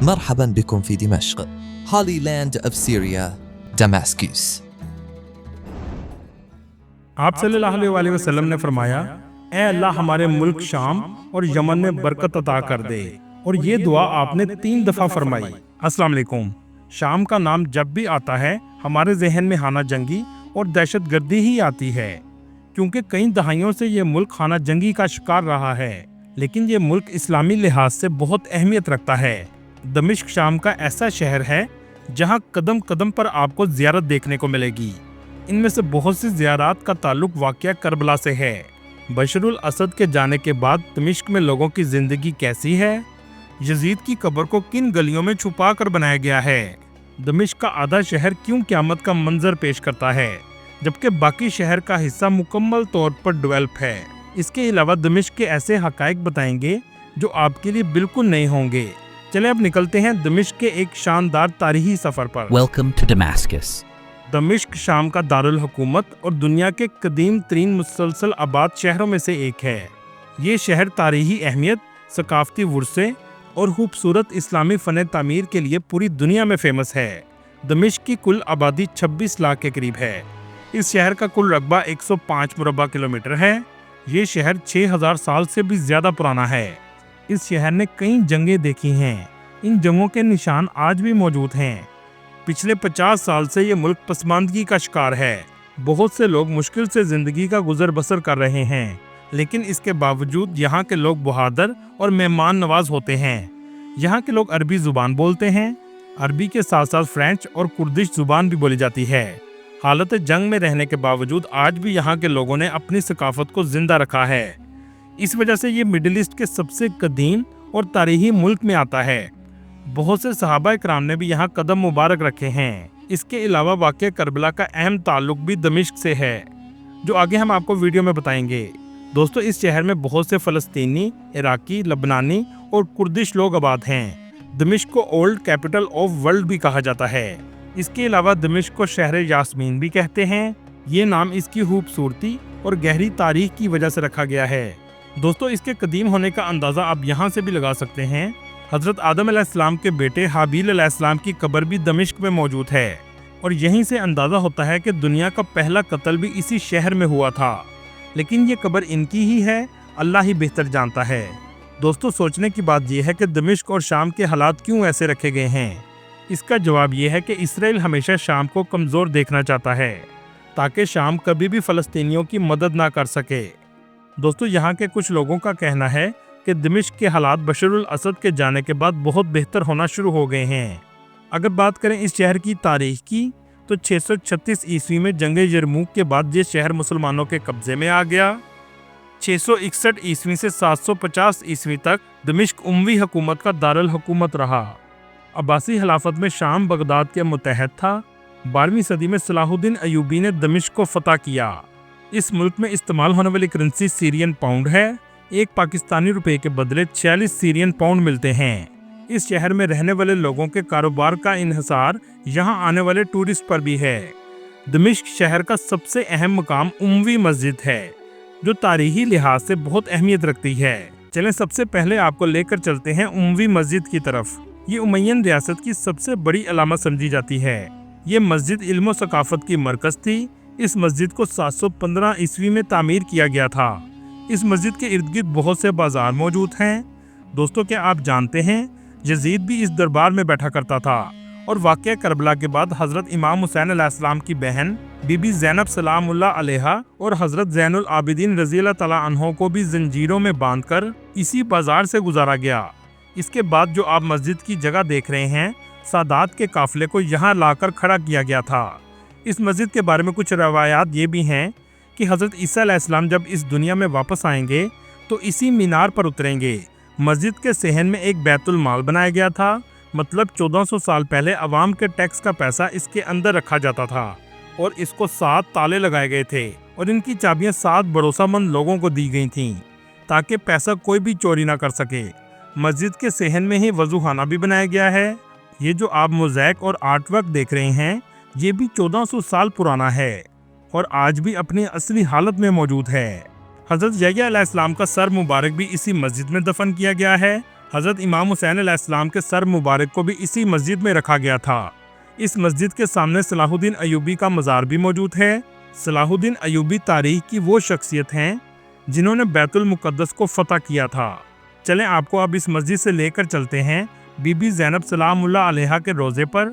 مرحبا بكم في دمشق Holy Land of Syria Damascus آپ صلی اللہ علیہ وسلم نے فرمایا، اے اللہ ہمارے ملک شام اور یمن میں برکت عطا کر دے، اور یہ دعا آپ نے 3 دفعہ فرمائی۔ السلام علیکم۔ شام کا نام جب بھی آتا ہے ہمارے ذہن میں خانہ جنگی اور دہشت گردی ہی آتی ہے، کیونکہ کئی دہائیوں سے یہ ملک خانہ جنگی کا شکار رہا ہے، لیکن یہ ملک اسلامی لحاظ سے بہت اہمیت رکھتا ہے۔ دمشق شام کا ایسا شہر ہے جہاں قدم قدم پر آپ کو زیارت دیکھنے کو ملے گی۔ ان میں سے بہت سی زیارات کا تعلق واقعہ کربلا سے ہے۔ بشر الاسد کے جانے کے بعد دمشق میں لوگوں کی زندگی کیسی ہے؟ یزید کی قبر کو کن گلیوں میں چھپا کر بنایا گیا ہے؟ دمشق کا آدھا شہر کیوں قیامت کا منظر پیش کرتا ہے جبکہ باقی شہر کا حصہ مکمل طور پر ڈیولپ ہے؟ اس کے علاوہ دمشق کے ایسے حقائق بتائیں گے جو آپ کے لیے بالکل نئے ہوں گے۔ چلیں اب نکلتے ہیں دمشق کے ایک شاندار تاریخی سفر پر۔ Welcome to Damascus. دمشق شام کا دارالحکومت اور دنیا کے قدیم ترین مسلسل آباد شہروں میں سے ایک ہے۔ یہ شہر تاریخی اہمیت، ثقافتی ورثے اور خوبصورت اسلامی فن تعمیر کے لیے پوری دنیا میں فیمس ہے۔ دمشق کی کل آبادی 26 لاکھ کے قریب ہے۔ اس شہر کا کل رقبہ 105 مربع کلومیٹر ہے۔ یہ شہر 6000 سال سے بھی زیادہ پرانا ہے۔ اس شہر نے کئی جنگیں دیکھی ہیں۔ ان جنگوں کے نشان آج بھی موجود ہیں۔ پچھلے 50 سال سے یہ ملک پسماندگی کا شکار ہے۔ بہت سے لوگ مشکل سے زندگی کا گزر بسر کر رہے ہیں، لیکن اس کے باوجود یہاں کے لوگ بہادر اور مہمان نواز ہوتے ہیں۔ یہاں کے لوگ عربی زبان بولتے ہیں۔ عربی کے ساتھ ساتھ فرینچ اور کردش زبان بھی بولی جاتی ہے۔ حالت جنگ میں رہنے کے باوجود آج بھی یہاں کے لوگوں نے اپنی ثقافت کو زندہ رکھا ہے۔ اس وجہ سے یہ مڈل ایسٹ کے سب سے قدیم اور تاریخی ملک میں آتا ہے۔ بہت سے صحابہ کرام نے بھی یہاں قدم مبارک رکھے ہیں۔ اس کے علاوہ واقعہ کربلا کا اہم تعلق بھی دمشق سے ہے، جو آگے ہم آپ کو ویڈیو میں بتائیں گے۔ دوستو، اس شہر میں بہت سے فلسطینی، عراقی، لبنانی اور کردش لوگ آباد ہیں۔ دمشق کو اولڈ کیپٹل آف ورلڈ بھی کہا جاتا ہے۔ اس کے علاوہ دمشق کو شہر یاسمین بھی کہتے ہیں۔ یہ نام اس کی خوبصورتی اور گہری تاریخ کی وجہ سے رکھا گیا ہے۔ دوستو، اس کے قدیم ہونے کا اندازہ آپ یہاں سے بھی لگا سکتے ہیں۔ حضرت آدم علیہ السلام کے بیٹے حابیل علیہ السلام کی قبر بھی دمشق میں موجود ہے، اور یہیں سے اندازہ ہوتا ہے کہ دنیا کا پہلا قتل بھی اسی شہر میں ہوا تھا۔ لیکن یہ قبر ان کی ہی ہے، اللہ ہی بہتر جانتا ہے۔ دوستو، سوچنے کی بات یہ ہے کہ دمشق اور شام کے حالات کیوں ایسے رکھے گئے ہیں۔ اس کا جواب یہ ہے کہ اسرائیل ہمیشہ شام کو کمزور دیکھنا چاہتا ہے تاکہ شام کبھی بھی فلسطینیوں کی مدد نہ کر سکے۔ دوستو، یہاں کے کچھ لوگوں کا کہنا ہے کہ دمشق کے حالات بشر الاسد کے جانے کے بعد بہت بہتر ہونا شروع ہو گئے ہیں۔ اگر بات کریں اس شہر کی تاریخ کی تو 636 عیسوی میں جنگ یرموک کے بعد یہ شہر مسلمانوں کے قبضے میں آ گیا۔ 661 عیسوی سے 750 عیسوی تک دمشق اموی حکومت کا دارالحکومت رہا۔ عباسی خلافت میں شام بغداد کے متحد تھا۔ 12ویں صدی میں صلاح الدین ایوبی نے دمشق کو فتح کیا۔ اس ملک میں استعمال ہونے والی کرنسی سیرین پاؤنڈ ہے۔ ایک پاکستانی روپے کے بدلے 46 سیرین پاؤنڈ ملتے ہیں۔ اس شہر میں رہنے والے لوگوں کے کاروبار کا انحصار یہاں آنے والے ٹورسٹ پر بھی ہے۔ دمشق شہر کا سب سے اہم مقام اموی مسجد ہے، جو تاریخی لحاظ سے بہت اہمیت رکھتی ہے۔ چلیں سب سے پہلے آپ کو لے کر چلتے ہیں اموی مسجد کی طرف۔ یہ امیین ریاست کی سب سے بڑی علامت سمجھی جاتی ہے۔ یہ مسجد علم و ثقافت کی مرکز تھی۔ اس مسجد کو 715 عیسوی میں تعمیر کیا گیا تھا۔ اس مسجد کے ارد گرد بہت سے بازار موجود ہیں۔ دوستو، کیا آپ جانتے ہیں یزید بھی اس دربار میں بیٹھا کرتا تھا، اور واقعہ کربلا کے بعد حضرت امام حسین علیہ السلام کی بہن بی بی زینب سلام اللہ علیہا اور حضرت زین العابدین رضی اللہ تعالیٰ عنہ کو بھی زنجیروں میں باندھ کر اسی بازار سے گزارا گیا۔ اس کے بعد جو آپ مسجد کی جگہ دیکھ رہے ہیں، سادات کے قافلے کو یہاں لا کر کھڑا کیا گیا تھا۔ اس مسجد کے بارے میں کچھ روایات یہ بھی ہیں کہ حضرت عیسیٰ علیہ السلام جب اس دنیا میں واپس آئیں گے تو اسی مینار پر اتریں گے۔ مسجد کے صحن میں ایک بیت المال بنایا گیا تھا، مطلب 1400 سال پہلے عوام کے ٹیکس کا پیسہ اس کے اندر رکھا جاتا تھا، اور اس کو 7 تالے لگائے گئے تھے، اور ان کی چابیاں 7 بھروسہ مند لوگوں کو دی گئی تھیں تاکہ پیسہ کوئی بھی چوری نہ کر سکے۔ مسجد کے صحن میں ہی وضو خانہ بھی بنایا گیا ہے۔ یہ جو آپ موزیک اور آرٹ ورک دیکھ رہے ہیں، یہ بھی 1400 سال پرانا ہے اور آج بھی اپنی اصلی حالت میں موجود ہے۔ حضرت یحییٰ علیہ السلام کا سر مبارک بھی اسی مسجد میں دفن کیا گیا ہے، حضرت امام حسین علیہ السلام کے سر مبارک کو بھی اسی مسجد میں رکھا گیا تھا۔ اس مسجد کے سامنے صلاح الدین ایوبی کا مزار بھی موجود ہے۔ صلاح الدین ایوبی تاریخ کی وہ شخصیت ہیں جنہوں نے بیت المقدس کو فتح کیا تھا۔ چلیں آپ کو اب اس مسجد سے لے کر چلتے ہیں بی بی زینب سلام اللہ علیہا کے روزے پر،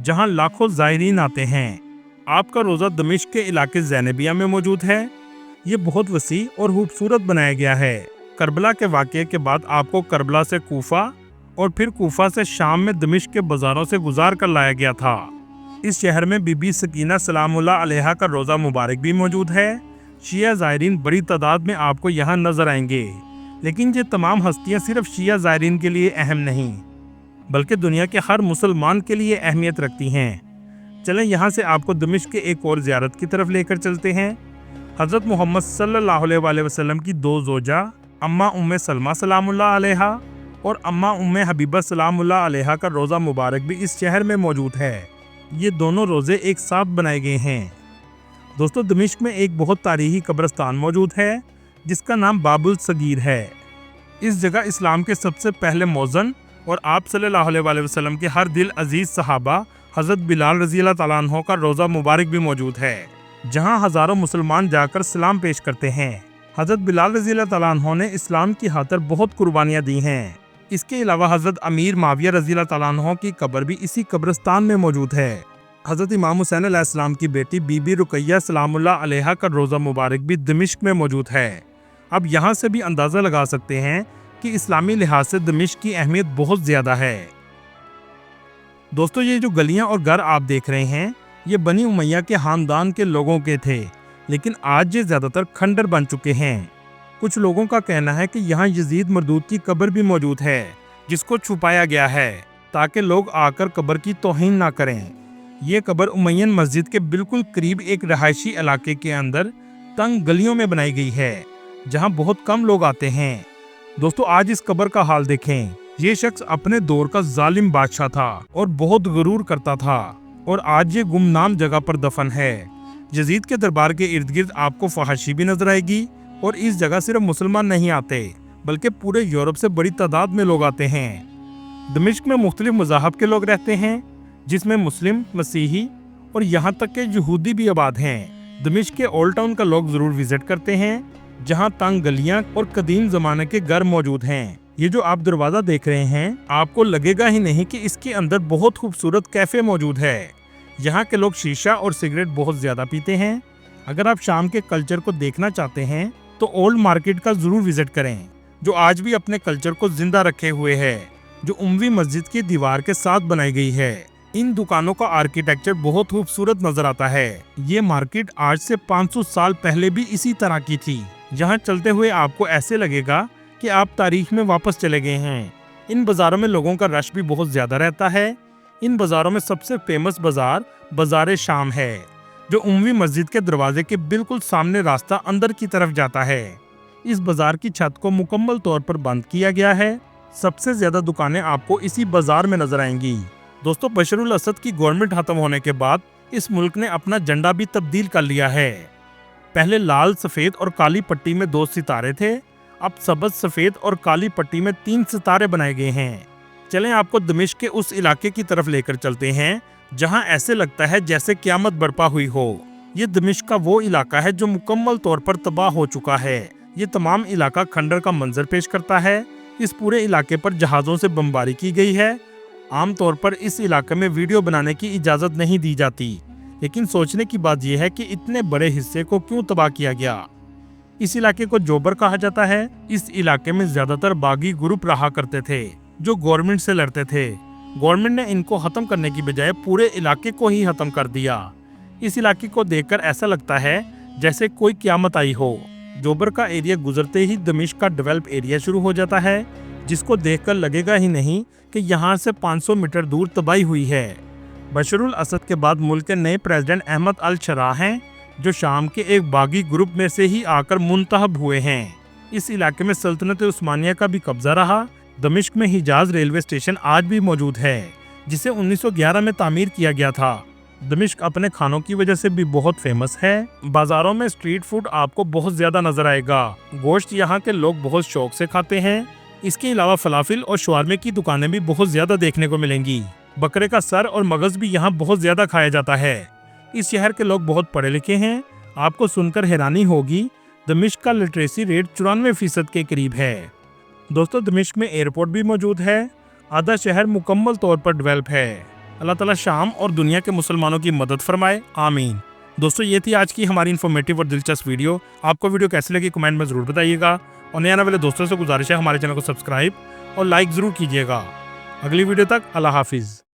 جہاں لاکھوں زائرین آتے ہیں۔ آپ کا روزہ دمشق کے علاقے زینبیہ میں موجود ہے۔ یہ بہت وسیع اور خوبصورت بنایا گیا ہے۔ کربلا کے واقعے کے بعد آپ کو کربلا سے کوفہ اور پھر کوفہ سے شام میں دمشق کے بازاروں سے گزار کر لایا گیا تھا۔ اس شہر میں بی بی سکینہ سلام اللہ علیہا کا روزہ مبارک بھی موجود ہے۔ شیعہ زائرین بڑی تعداد میں آپ کو یہاں نظر آئیں گے، لیکن یہ تمام ہستیاں صرف شیعہ زائرین کے لیے اہم نہیں بلکہ دنیا کے ہر مسلمان کے لیے اہمیت رکھتی ہیں۔ چلیں یہاں سے آپ کو دمشق کے ایک اور زیارت کی طرف لے کر چلتے ہیں۔ حضرت محمد صلی اللہ علیہ وآلہ وسلم کی دو زوجہ اماں ام سلمہ سلام اللہ علیہا اور اماں ام حبیبہ سلام اللہ علیہا کا روزہ مبارک بھی اس شہر میں موجود ہے۔ یہ دونوں روزے ایک ساتھ بنائے گئے ہیں۔ دوستو دمشق میں ایک بہت تاریخی قبرستان موجود ہے جس کا نام باب الصغیر ہے۔ اس جگہ اسلام کے سب سے پہلے مؤذن اور آپ صلی اللہ علیہ وآلہ وسلم کے ہر دل عزیز صحابہ حضرت بلال رضی اللہ تعالیٰ عنہ کا روزہ مبارک بھی موجود ہے، جہاں ہزاروں مسلمان جا کر سلام پیش کرتے ہیں۔ حضرت بلال رضی اللہ تعالیٰ عنہ نے اسلام کی خاطر بہت قربانیاں دی ہیں۔ اس کے علاوہ حضرت امیر معاویہ رضی اللہ تعالیٰ عنہ کی قبر بھی اسی قبرستان میں موجود ہے۔ حضرت امام حسین علیہ السلام کی بیٹی بی بی رقیہ سلام اللہ علیہا کا روزہ مبارک بھی دمشق میں موجود ہے۔ اب یہاں سے بھی اندازہ لگا سکتے ہیں کہ اسلامی لحاظ سے دمشق کی اہمیت بہت زیادہ ہے۔ دوستو یہ جو گلیاں اور گھر آپ دیکھ رہے ہیں یہ بنی امیہ کے خاندان کے لوگوں کے تھے، لیکن آج یہ زیادہ تر کھنڈر بن چکے ہیں۔ کچھ لوگوں کا کہنا ہے کہ یہاں یزید مردود کی قبر بھی موجود ہے جس کو چھپایا گیا ہے تاکہ لوگ آ کر قبر کی توہین نہ کریں۔ یہ قبر امیین مسجد کے بالکل قریب ایک رہائشی علاقے کے اندر تنگ گلیوں میں بنائی گئی ہے جہاں بہت کم لوگ آتے ہیں۔ دوستو آج اس قبر کا حال دیکھیں۔ یہ شخص اپنے دور کا ظالم بادشاہ تھا اور بہت غرور کرتا تھا، اور آج یہ گمنام جگہ پر دفن ہے۔ یزید کے دربار کے ارد گرد آپ کو فحاشی بھی نظر آئے گی، اور اس جگہ صرف مسلمان نہیں آتے بلکہ پورے یورپ سے بڑی تعداد میں لوگ آتے ہیں۔ دمشق میں مختلف مذاہب کے لوگ رہتے ہیں جس میں مسلم، مسیحی اور یہاں تک کہ یہودی بھی آباد ہیں۔ دمشق کے اولڈ ٹاؤن کا لوگ ضرور وزٹ کرتے ہیں جہاں تنگ گلیاں اور قدیم زمانے کے گھر موجود ہیں۔ یہ جو آپ دروازہ دیکھ رہے ہیں آپ کو لگے گا ہی نہیں کہ اس کے اندر بہت خوبصورت کیفے موجود ہے۔ یہاں کے لوگ شیشہ اور سگریٹ بہت زیادہ پیتے ہیں۔ اگر آپ شام کے کلچر کو دیکھنا چاہتے ہیں تو اولڈ مارکیٹ کا ضرور وزٹ کریں جو آج بھی اپنے کلچر کو زندہ رکھے ہوئے ہے، جو اموی مسجد کی دیوار کے ساتھ بنائی گئی ہے۔ ان دکانوں کا آرکیٹیکچر بہت خوبصورت نظر آتا ہے۔ یہ مارکیٹ آج سے 500 سال پہلے بھی اسی طرح کی تھی۔ جہاں چلتے ہوئے آپ کو ایسے لگے گا کہ آپ تاریخ میں واپس چلے گئے ہیں۔ ان بازاروں میں لوگوں کا رش بھی بہت زیادہ رہتا ہے۔ ان بازاروں میں سب سے فیمس بازار بازار شام ہے جو اموی مسجد کے دروازے کے بالکل سامنے راستہ اندر کی طرف جاتا ہے۔ اس بازار کی چھت کو مکمل طور پر بند کیا گیا ہے۔ سب سے زیادہ دکانیں آپ کو اسی بازار میں نظر آئیں گی۔ دوستو بشار الاسد کی گورنمنٹ ختم ہونے کے بعد اس ملک نے اپنا جھنڈا بھی تبدیل کر لیا ہے۔ پہلے لال، سفید اور کالی پٹی میں 2 ستارے تھے، اب سبز، سفید اور کالی پٹی میں 3 ستارے بنائے گئے ہیں۔ چلیں آپ کو دمشق کے اس علاقے کی طرف لے کر چلتے ہیں جہاں ایسے لگتا ہے جیسے قیامت برپا ہوئی ہو۔ یہ دمشق کا وہ علاقہ ہے جو مکمل طور پر تباہ ہو چکا ہے۔ یہ تمام علاقہ کھنڈر کا منظر پیش کرتا ہے۔ اس پورے علاقے پر جہازوں سے بمباری کی گئی ہے۔ عام طور پر اس علاقے میں ویڈیو بنانے کی اجازت نہیں دی جاتی، لیکن سوچنے کی بات یہ ہے کہ اتنے بڑے حصے کو کیوں تباہ کیا گیا۔ اس علاقے کو جوبر کہا جاتا ہے۔ اس علاقے میں زیادہ تر باغی گروپ رہا کرتے تھے جو گورنمنٹ سے لڑتے تھے۔ گورنمنٹ نے ان کو ختم کرنے کی بجائے پورے علاقے کو ہی ختم کر دیا۔ اس علاقے کو دیکھ کر ایسا لگتا ہے جیسے کوئی قیامت آئی ہو۔ جوبر کا ایریا گزرتے ہی دمشق کا ڈیولپ ایریا شروع ہو جاتا ہے جس کو دیکھ کر لگے گا ہی نہیں کہ یہاں سے 500 میٹر دور تباہی ہوئی ہے۔ بشار الاسد کے بعد ملک کے نئے پریزیڈنٹ احمد الشرا ہیں جو شام کے ایک باغی گروپ میں سے ہی آ کر منتخب ہوئے ہیں۔ اس علاقے میں سلطنت عثمانیہ کا بھی قبضہ رہا۔ دمشق میں حجاز ریلوے اسٹیشن آج بھی موجود ہے جسے 1911 میں تعمیر کیا گیا تھا۔ دمشق اپنے کھانوں کی وجہ سے بھی بہت فیمس ہے۔ بازاروں میں اسٹریٹ فوڈ آپ کو بہت زیادہ نظر آئے گا۔ گوشت یہاں کے لوگ بہت شوق سے کھاتے ہیں۔ اس کے علاوہ فلافل اور شوارمے کی دکانیں بھی بہت زیادہ دیکھنے کو ملیں گی۔ بکرے کا سر اور مغز بھی یہاں بہت زیادہ کھایا جاتا ہے۔ اس شہر کے لوگ بہت پڑھے لکھے ہیں۔ آپ کو سن کر حیرانی ہوگی، دمشق کا لٹریسی ریٹ 94% کے قریب ہے۔ دوستو دمشق میں ایئرپورٹ بھی موجود ہے۔ آدھا شہر مکمل طور پر ڈیولپ ہے۔ اللہ تعالیٰ شام اور دنیا کے مسلمانوں کی مدد فرمائے، آمین۔ دوستو یہ تھی آج کی ہماری انفارمیٹیو اور دلچسپ ویڈیو۔ آپ کو ویڈیو کیسے لگی کمنٹ میں ضرور بتائیے گا، اور نئے آنے والے دوستوں سے گزارش ہے ہمارے چینل کو سبسکرائب اور لائک ضرور کیجیے گا۔ اگلی ویڈیو تک اللہ حافظ۔